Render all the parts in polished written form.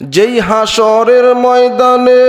যেই হাসরের ময়দানে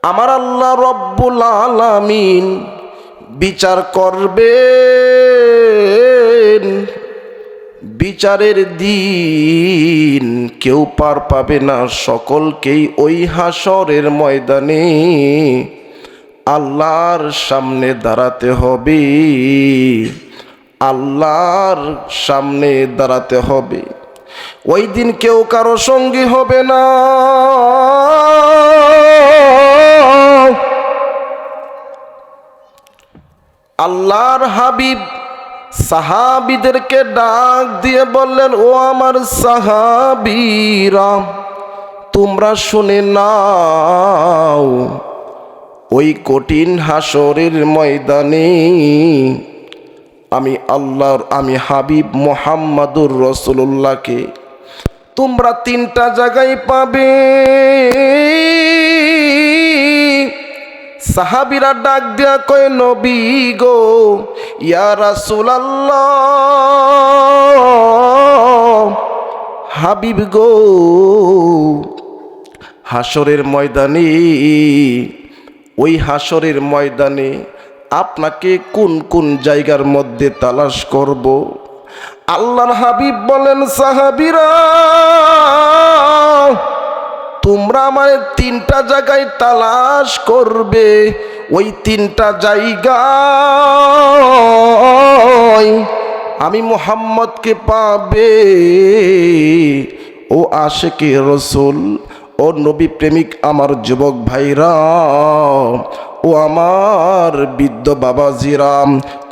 আমার আল্লাহ রব্বুল আলামিন বিচার করবেন। বিচারের দিন কেউ পার পাবে না, সকলকেই ওই হাসরের ময়দানে আল্লাহর সামনে দাঁড়াতে হবে। আল্লাহর সামনে দাঁড়াতে হবে। ওই দিন কেউ কারো সঙ্গী হবে না। আল্লাহর হাবিব সাহাবীদেরকে ডাক দিয়ে বললেন, ও আমার সাহাবীরা, তোমরা শুনে নাও, ওই কঠিন হাসরের ময়দানে আমি হাবিব মুহাম্মাদুর রাসূলুল্লাহকে তোমরা তিনটা জায়গায় পাবে। সাহাবীরা ডাক দিয়া কয়, নবী গো, ইয়া রাসূলুল্লাহ, হাবিব গো, হাসরের ময়দানে, ওই হাসরের ময়দানে আপনাকে কোন কোন জায়গার মধ্যে তালাশ করব? আল্লাহর হাবিব বলেন, সাহাবীরা, তোমরা আমার তিনটা জায়গায় তালাশ করবে। ওই তিনটা জায়গায় আমি মুহাম্মদকে পাবে। ও আশিকে রাসূল, ও নবী প্রেমিক আমার যুবক ভাইরা, ও আমার বৃদ্ধ বাবাজিরা,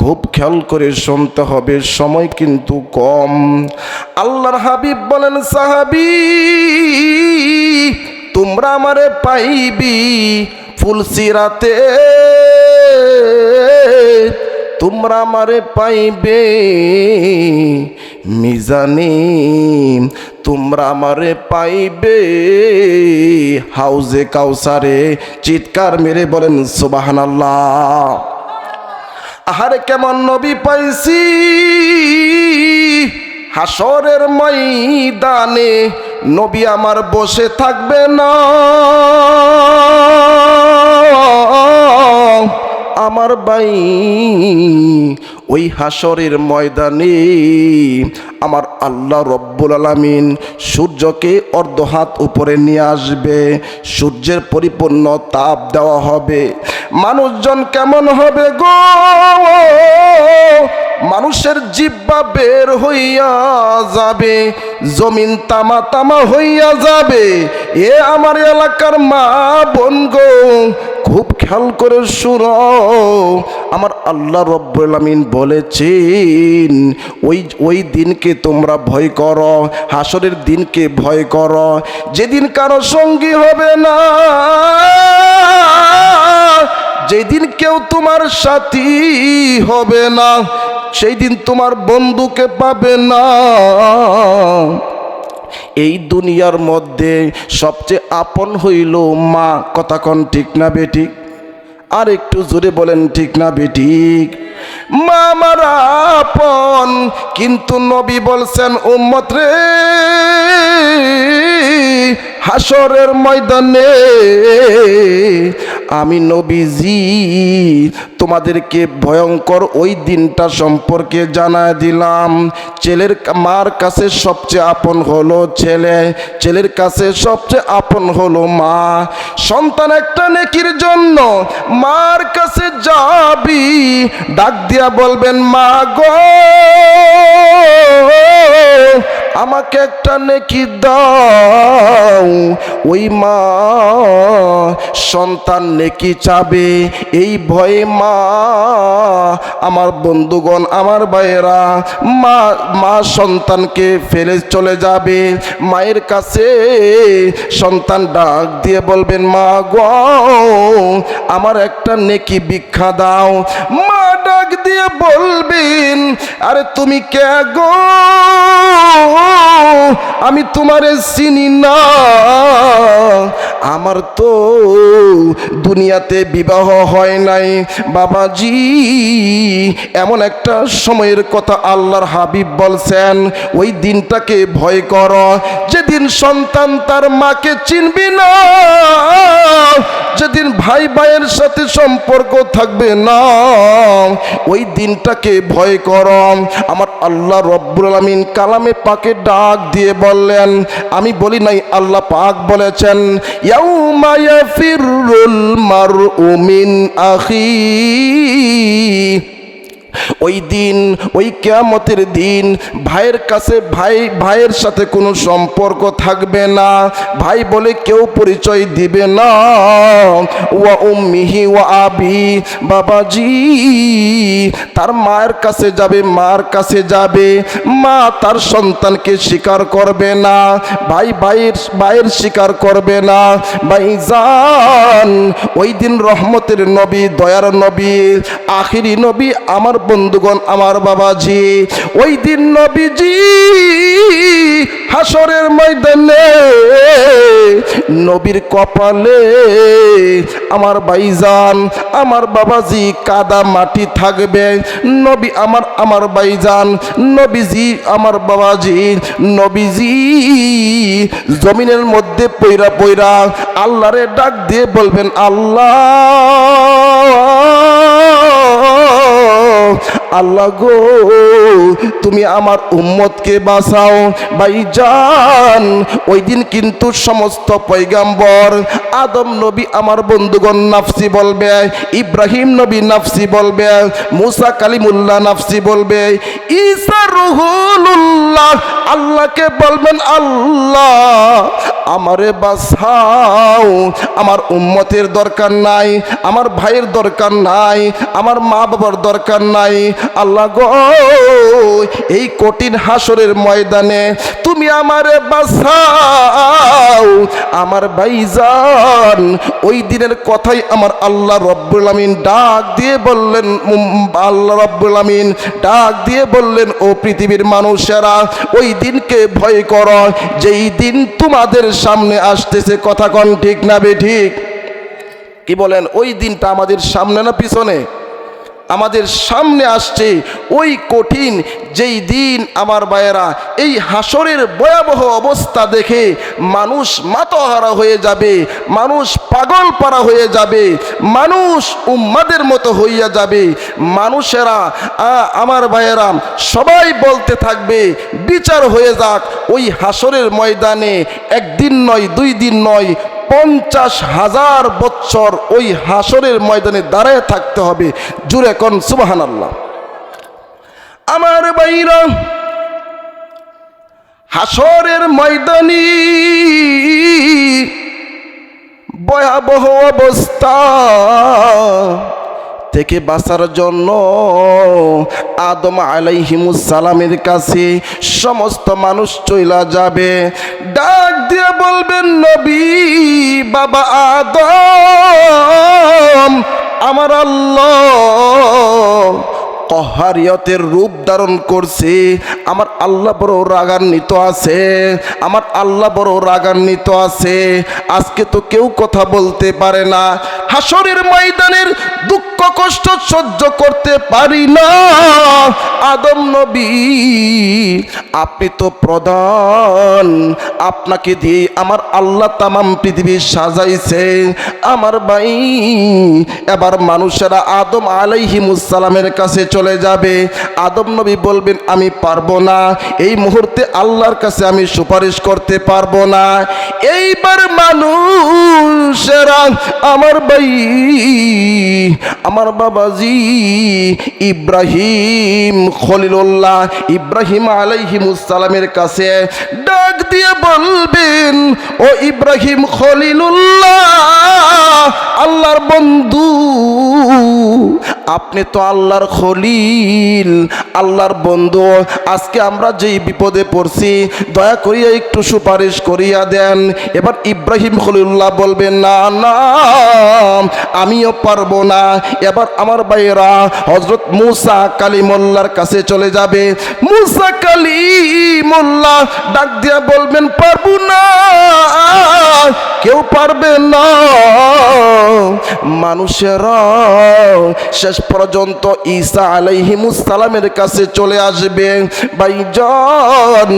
খুব খেয়াল করে শুনতে হবে, সময় কিন্তু কম। আল্লাহর হাবিব বলেন, সাহাবী, তোমরা আমারে পাইবি ফুলসিরাতে, তোমরা আমারে পাইবে মিজানে, তোমরা আমারে পাইবে হাউজে কাউসারে। চিৎকার মেরে বলেন সুবহানাল্লাহ। আহারে কেমন নবী পাইছি হাসরের ময়দানে, নবী আমার বসে থাকবে না, আমার ভাই ওই হাসরের ময়দানে আমার আল্লাহ রব্বুল আলামিন সূর্যকে অর্ধ হাত উপরে নিয়ে আসবে, সূর্যের পরিপূর্ণ তাপ দেওয়া হবে। মানুষজন কেমন হবে গো? মানুষের জিহ্বা বের হইয়া যাবে, জমিন তামা তামা হইয়া যাবে। এ আমার এলাকার মা বোন গো, খুব খেয়াল করে শুনো, আমার আল্লাহ রব্বুল আলামিন বলেছেন, ওই দিনকে তোমরা ভয় করো, হাসরের দিনকে ভয় করো, যেদিন কারো সঙ্গী হবে না, যেদিন কেউ তোমার সাথী হবে না, সেই দিন তোমার বন্ধুকে পাবে না। এই দুনিয়ার মধ্যে সবচেয়ে আপন হইল মা। কথা কন ঠিক না বেঠিক? আর একটু জোরে বলেন ঠিক না বেঠিক? মা আমার আপন, কিন্তু নবী বলছেন, উম্মত রে, হাসরের ময়দানে আমি নবীজি তোমাদেরকে ভয়ঙ্কর ওই দিনটা সম্পর্কে জানায় দিলাম। ছেলের মার কাছে সবচেয়ে আপন হলো ছেলে, ছেলের কাছে সবচেয়ে আপন হলো মা। সন্তান একটা নেকির জন্য মার কাছে যাবি, ডাক দিয়া বলবেন, মা গো, আমাকে একটা নেকি দাও। ওই মা সন্তান নেকি চাবে, এই ভয়ে মা, আমার বন্ধুগণ, আমার ভাইয়েরা, মা সন্তানকে ফেলে চলে যাবে। মায়ের কাছে সন্তান ডাক দিয়ে বলবেন, মা গো, আমার একটা নেকি ভিক্ষা দাও। মা ডাক দিয়ে বলবেন, আরে তুমি কে গো, আমি তোমারে চিনি না, আমার তো দুনিয়াতে বিবাহ হয় নাই। বাবাজি, এমন একটা সময়ের কথা আল্লাহর হাবিব বলছেন, ওই দিনটাকে ভয় করো যেদিন সন্তান তার মাকে চিনবে না, যেদিন ভাই ভাইয়ের সাথে সম্পর্ক থাকবে না, ওই দিনটাকে ভয় করো। আমার আল্লাহ রব্বুল আলামিন কালামে পাকে ডাক দিয়ে বললেন, আমি বলি নাই, আল্লাহ পাক বলেছেন, ইয়াউমা ইয়াফিরুল মারউ মিন আখি, ওই দিন, ওই কিয়ামতের দিন ভাইয়ের কাছে ভাইয়ের সাথে কোনো সম্পর্ক থাকবে না, ভাই বলে কেউ পরিচয় দিবে না। ওয়া উম্মিহি ওয়া আবি, বাবাজি তার মায়ের কাছে যাবে, মার কাছে যাবে, মা তার সন্তানকে স্বীকার করবে না, ভাই ভাইয়ের স্বীকার করবে না। ভাইজান, ওই দিন রহমতের নবী, দয়ার নবী, আখিরি নবী, আমার বন্ধুগণ, আমার বাবাজি, ওই দিন নবীজি হাসরের ময়দানে নবীর কপালে আমার ভাইজান, আমার বাবাজি কাদা মাটি থাকবে। নবী আমার ভাইজান, নবীজি আমার বাবাজি, নবীজি জমিনের মধ্যে পইরা পইরা আল্লাহরে ডাক দিয়ে বলবেন, আল্লাহ, আল্লাহ গো, তুমি আমার উম্মতকে বাঁচাও। ভাইজান, ওই দিন কিন্তু সমস্ত পয়গাম্বর, আদম নবী আমার বন্ধুগণ নাফসি বলবে, ইব্রাহিম নবী নাফসি বলবে, মুসা কালিমুল্লাহ নাফসি বলবে, ঈসা রুহুল্লাহ আল্লাহকে বলবেন, আল্লাহ আমারে বাঁচাও, আমার উম্মতের দরকার নাই, আমার ভাইয়ের দরকার নাই, আমার মা বাবার দরকার নাই। আল্লাহ গো, এই কঠিন হাসরের ময়দানে তুমি আমারে বাঁচাও। আমার ভাইজান, ওই দিনের কথাই আমার আল্লাহ রব্বুল আমিন ডাক দিয়ে বললেন, আল্লাহ রব্বুল আমিন ডাক দিয়ে বললেন, ও পৃথিবীর মানুষেরা, ওই দিনকে ভয় করো যেই দিন তোমাদের সামনে আসতেছে। কথা কন ঠিক না বেঠিক? কি বলেন? ওই দিনটা আমাদের সামনে না পিছনে? আমাদের সামনে আসছে। ওই কঠিন যেই দিন আমার ভাইয়েরা, এই হাসরের ভয়াবহ অবস্থা দেখে মানুষ মাতহারা হয়ে যাবে, মানুষ পাগল পারা হয়ে যাবে, মানুষ উম্মাদের মতো হইয়া যাবে। মানুষেরা, আমার ভাইয়েরা, সবাই বলতে থাকবে বিচার হয়ে যাক। ওই হাসরের ময়দানে একদিন নয়, 2 দিন নয়, 50,000 বছর ওই হাসরের ময়দানে দাঁড়ায় থাকতে হবে। জুড়ে কোন সুবহানাল্লাহ। আমার ভাইরা, হাসরের ময়দানে ভয়াবহ অবস্থা থেকে বাঁচার জন্য আদম আলাইহিমুস সালামের কাছে সমস্ত মানুষ চইলা যাবে। ডাক দিয়ে বলবেন, নবী বাবা আদম, আমার আল্লাহ কহারিয়তের রূপ ধারণ করছে, আমার আল্লাহ বড় রাগান্বিত আছে, আমার আল্লাহ বড় রাগান্বিত আছে। আজকে তো কেউ কথা বলতে পারে না, হাসরের ময়দানের দুঃখ কষ্ট সহ্য করতে পারি না। আদম নবী, আপনি তো প্রধান, আপনাকে দিয়ে আমার আল্লাহ তামাম পৃথিবী সাজাইছে। আমার ভাই, এবার মানুষেরা আদম আলাইহিমুস সালামের কাছে চলে যাবে। আদম নবী বলবেন, আমি পারবো না, এই মুহূর্তে আল্লাহর কাছে আমি সুপারিশ করতে পারবো না। এইবার মানুষেরা, আমার ভাই, আমার বাবাজি ইব্রাহিম খলিলুল্লাহ, ইব্রাহিম আলাইহিমুস সালামের কাছে ডাক দিয়ে বলবেন, ও ইব্রাহিম খলিলুল্লাহ, আল্লাহর বন্ধু, আপনি তো আল্লাহর খলিল, আল্লাহর বন্ধু। আজকে আমরা যেই বিপদে পড়ছি, দয়া করিয়া একটু সুপারিশ করিয়া দেন। এবার ইব্রাহিম খলিলুল্লাহ বলবেন, না না, আমিও পারবো না। এবার আমার ভাইয়েরা হযরত মুসা কালিমুল্লাহর কাছে চলে যাবে। মুসা কালিমুল্লাহ ডাক দিয়া বলবেন, পারবো না, কেউ পারবে না। মানুষেরা শেষ পর্যন্ত ঈসা আলাইহিমুস সালামের কাছে চলে আসবে। ভাইজান,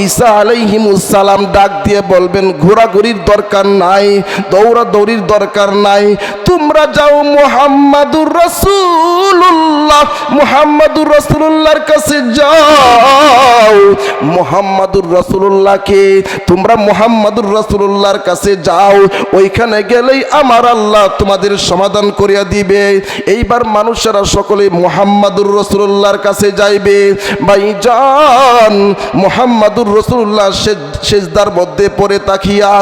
ঈসা আলাইহিমুস সালাম ডাক দিয়ে বলবেন, ঘোরাঘুরির দরকার নাই, দৌড়াদৌড়ির দরকার নাই, তোমরা যাও মুহাম্মাদুর রাসূলুল্লাহ, মুহাম্মাদুর রাসূলুল্লাহর কাছে যাও। মুহাম্মাদুর রাসূলুল্লাহকে তোমরা মুহাম্মাদুর রাসূলুল্লাহর কাছে যাও, ওইখানে গেলেই আমার আল্লাহ তোমাদের সমাধান করিয়া দিবে। এইবার মানুষেরা সকলে মুহাম্মাদুর রাসূলুল্লাহর কাছে যাইবে। ভাইজান, মুহাম্মাদুর রাসূলুল্লাহ সিজদার মধ্যে পড়ে তাকিয়া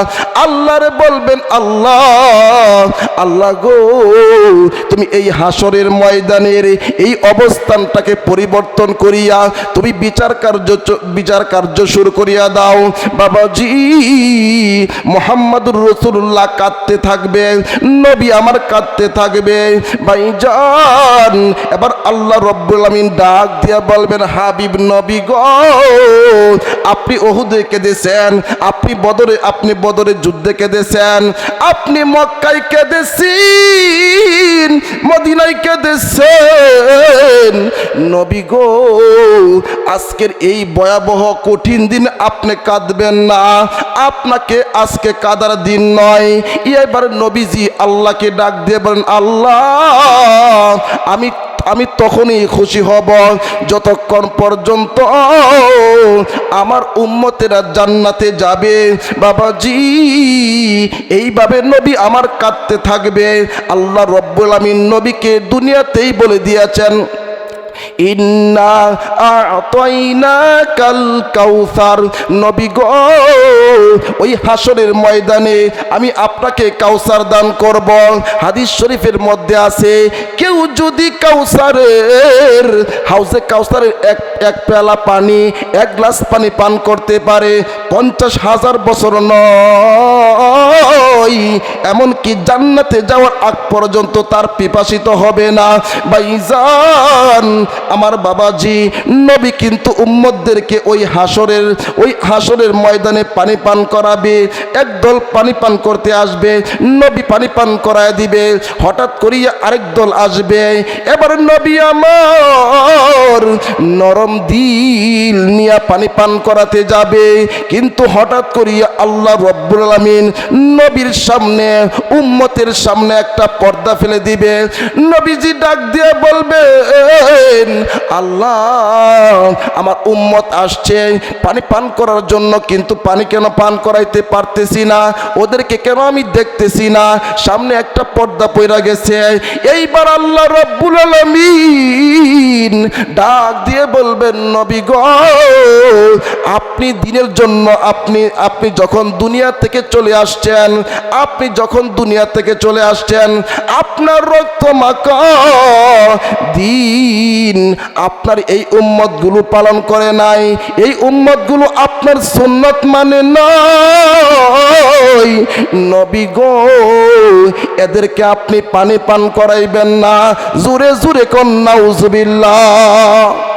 আল্লাহরে বলবেন, আল্লাহ আল্লাহ গো, তুমি এই হাসরের ময়দানের এই অবস্থানটাকে পরিবর্তন করিয়া তুমি বিচার কার্য শুরু করিয়া দাও। বাবাজি, মুহাম্মাদুর রাসূলুল্লাহ কাঁদতে থাকবে, নবী আমার কাঁদতে থাকবে। ভাইজান, এবার আল্লাহ রাব্বুল আমিন ডাক দিয়া বলবেন, হাবিব নবী গো, আপনি উহুদে কেঁদেছেন, আপনি বদরে যুদ্ধে কেঁদেছেন, আপনি মক্কায় কেঁদেছেন, মদিনায় কেঁদেছেন। নবী গো, আজকের এই ভয়াবহ কঠিন দিন আপনি কাঁদবেন না, আপনাকে আজকে কাঁদার দিন নয়। এবার নবীজি আল্লাহকে ডাক দিয়ে বলেন, আল্লাহ, আমি তখনই খুশি হব যতক্ষণ পর্যন্ত আমার উম্মতেরা জান্নাতে যাবে। বাবাজি, এইভাবে নবী আমার কাঁদতে থাকবে। আল্লাহ রব্বুল আমিন নবীকে দুনিয়াতেই বলে দিয়েছেন, ইন্না আ'তাইনাকাল কাউসার। নবী গো, ওই হাসরের ময়দানে আমি আপনাকে কাউসার দান করব। হাদিস শরীফের মধ্যে আছে, কেউ যদি কাউসারের হাউজে কাউসারের এক পেয়ালা পানি, এক গ্লাস পানি পান করতে পারে, 50,000 বছর নয়, এমনকি জান্নাতে যাওয়ার আগ পর্যন্ত তার পিপাসিত হবে না। ভাইজান, আমার বাবাজি, নবী কিন্তু উম্মতদেরকে ওই হাসরের ময়দানে পানি পান করাবে। একদল পানি পান করতে আসবে, নবী পানি পান করায় দিবে। হঠাৎ করিয়া আরেক দল আসবে, এবার নবী আমার নরম দিল নিয়ে পানি পান করাতে যাবে। কিন্তু হঠাৎ করিয়া আল্লাহ রব্বুল আলামিন নবীর সামনে, উম্মতের সামনে একটা পর্দা ফেলে দিবে। নবীজি ডাক দিয়ে বলবেন, আল্লাহ, আমার উম্মত আসছে পানি পান করার জন্য, কিন্তু পানি কেন পান করাইতে পারতেছি না, ওদেরকে কেন আমি দেখতেছি না, সামনে একটা পর্দা পড়ে গেছে। এইবার আল্লাহ রব্বুল আলামিন ডাক দিয়ে বলবেন, নবী গো, আপনি দিনের জন্য আপনি যখন দুনিয়া থেকে চলে আসছেন, আপনার রক্ত মাখা দিন আপনার এই উম্মতগুলো পালন করে নাই, এই উম্মতগুলো আপনার সুন্নাত মানে নাই। নবী গো, এদেরকে আপনি পানি পান করাইবেন না। জোরে জোরে কন নাউজুবিল্লাহ।